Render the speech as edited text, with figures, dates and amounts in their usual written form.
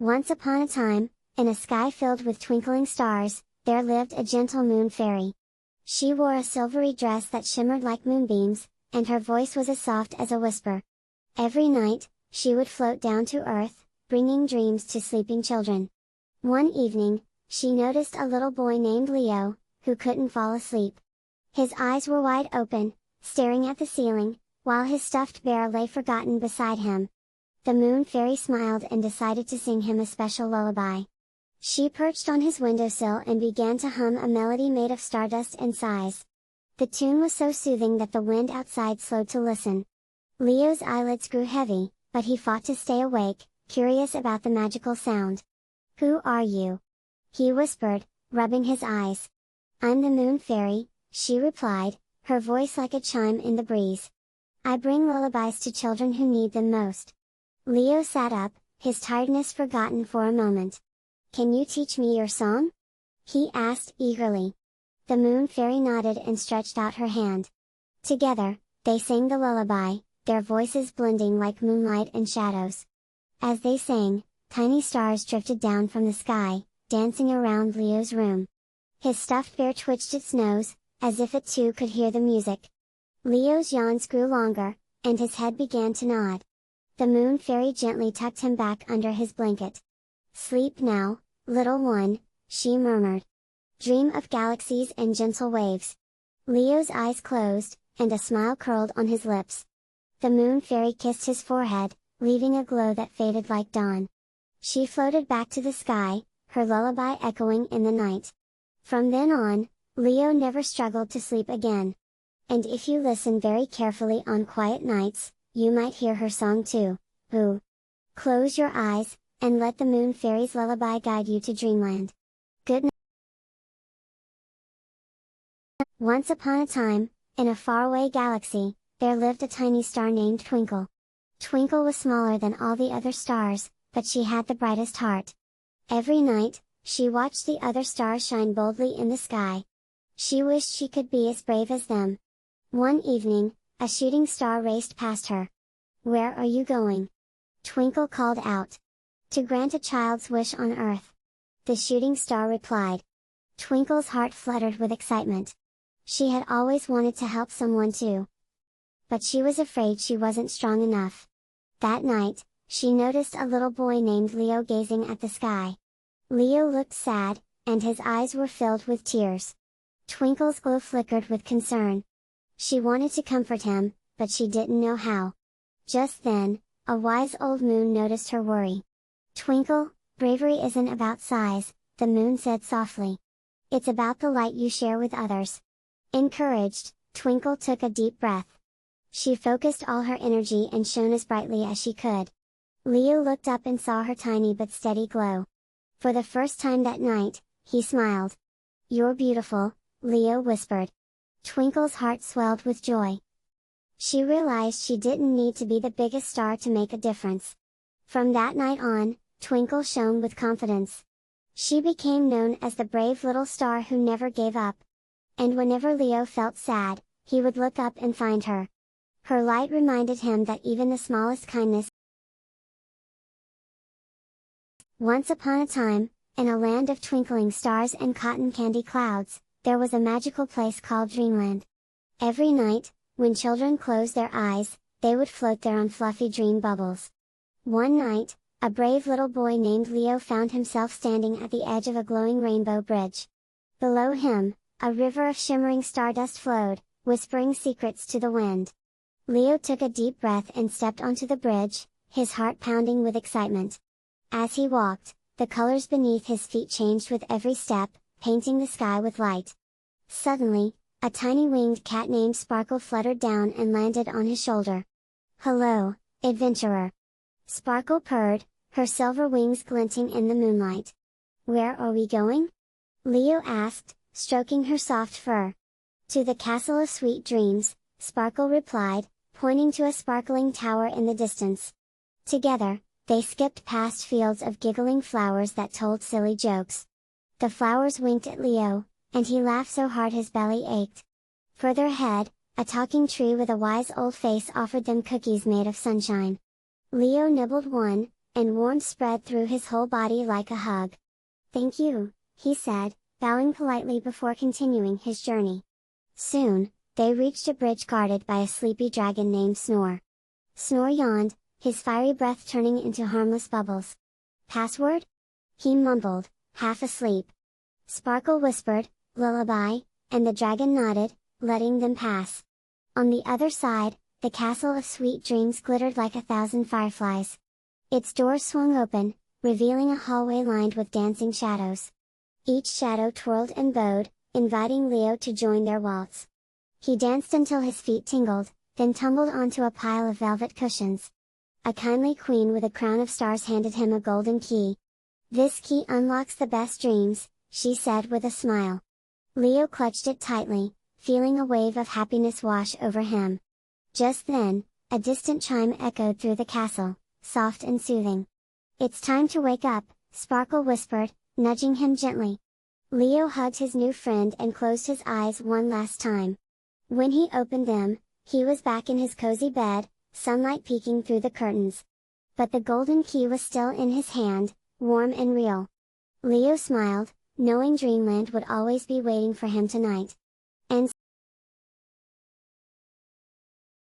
Once upon a time, in a sky filled with twinkling stars, there lived a gentle moon fairy. She wore a silvery dress that shimmered like moonbeams, and her voice was as soft as a whisper. Every night, she would float down to earth, bringing dreams to sleeping children. One evening, she noticed a little boy named Leo, who couldn't fall asleep. His eyes were wide open, staring at the ceiling, while his stuffed bear lay forgotten beside him. The moon fairy smiled and decided to sing him a special lullaby. She perched on his windowsill and began to hum a melody made of stardust and sighs. The tune was so soothing that the wind outside slowed to listen. Leo's eyelids grew heavy, but he fought to stay awake, curious about the magical sound. "Who are you?" he whispered, rubbing his eyes. "I'm the moon fairy," she replied, her voice like a chime in the breeze. "I bring lullabies to children who need them most." Leo sat up, his tiredness forgotten for a moment. "Can you teach me your song?" he asked eagerly. The moon fairy nodded and stretched out her hand. Together, they sang the lullaby, their voices blending like moonlight and shadows. As they sang, tiny stars drifted down from the sky, dancing around Leo's room. His stuffed bear twitched its nose, as if it too could hear the music. Leo's yawns grew longer, and his head began to nod. The moon fairy gently tucked him back under his blanket. "Sleep now, little one," she murmured. "Dream of galaxies and gentle waves." Leo's eyes closed, and a smile curled on his lips. The moon fairy kissed his forehead, leaving a glow that faded like dawn. She floated back to the sky, her lullaby echoing in the night. From then on, Leo never struggled to sleep again. And if you listen very carefully on quiet nights, you might hear her song too. Ooh! Close your eyes, and let the moon fairy's lullaby guide you to Dreamland. Good night. Once upon a time, in a faraway galaxy, there lived a tiny star named Twinkle. Twinkle was smaller than all the other stars, but she had the brightest heart. Every night, she watched the other stars shine boldly in the sky. She wished she could be as brave as them. One evening, a shooting star raced past her. "Where are you going?" Twinkle called out. "To grant a child's wish on earth." The shooting star replied. Twinkle's heart fluttered with excitement. She had always wanted to help someone too. But she was afraid she wasn't strong enough. That night, she noticed a little boy named Leo gazing at the sky. Leo looked sad, and his eyes were filled with tears. Twinkle's glow flickered with concern. She wanted to comfort him, but she didn't know how. Just then, a wise old moon noticed her worry. "Twinkle, bravery isn't about size," the moon said softly. "It's about the light you share with others." Encouraged, Twinkle took a deep breath. She focused all her energy and shone as brightly as she could. Leo looked up and saw her tiny but steady glow. For the first time that night, he smiled. "You're beautiful," Leo whispered. Twinkle's heart swelled with joy. She realized she didn't need to be the biggest star to make a difference. From that night on, Twinkle shone with confidence. She became known as the brave little star who never gave up. And whenever Leo felt sad, he would look up and find her. Her light reminded him that even the smallest kindness. Once upon a time, in a land of twinkling stars and cotton candy clouds, there was a magical place called Dreamland. Every night, when children closed their eyes, they would float there on fluffy dream bubbles. One night, a brave little boy named Leo found himself standing at the edge of a glowing rainbow bridge. Below him, a river of shimmering stardust flowed, whispering secrets to the wind. Leo took a deep breath and stepped onto the bridge, his heart pounding with excitement. As he walked, the colors beneath his feet changed with every step, painting the sky with light. Suddenly, a tiny winged cat named Sparkle fluttered down and landed on his shoulder. "Hello, adventurer!" Sparkle purred, her silver wings glinting in the moonlight. "Where are we going?" Leo asked, stroking her soft fur. "To the castle of sweet dreams," Sparkle replied, pointing to a sparkling tower in the distance. Together, they skipped past fields of giggling flowers that told silly jokes. The flowers winked at Leo, and he laughed so hard his belly ached. Further ahead, a talking tree with a wise old face offered them cookies made of sunshine. Leo nibbled one, and warmth spread through his whole body like a hug. "Thank you," he said, bowing politely before continuing his journey. Soon, they reached a bridge guarded by a sleepy dragon named Snore. Snore yawned, his fiery breath turning into harmless bubbles. "Password?" he mumbled, half asleep. Sparkle whispered, "Lullaby," and the dragon nodded, letting them pass. On the other side, the castle of sweet dreams glittered like 1,000 fireflies. Its doors swung open, revealing a hallway lined with dancing shadows. Each shadow twirled and bowed, inviting Leo to join their waltz. He danced until his feet tingled, then tumbled onto a pile of velvet cushions. A kindly queen with a crown of stars handed him a golden key. "This key unlocks the best dreams," she said with a smile. Leo clutched it tightly, feeling a wave of happiness wash over him. Just then, a distant chime echoed through the castle, soft and soothing. "It's time to wake up," Sparkle whispered, nudging him gently. Leo hugged his new friend and closed his eyes one last time. When he opened them, he was back in his cozy bed, sunlight peeking through the curtains. But the golden key was still in his hand, warm and real. Leo smiled, knowing Dreamland would always be waiting for him tonight.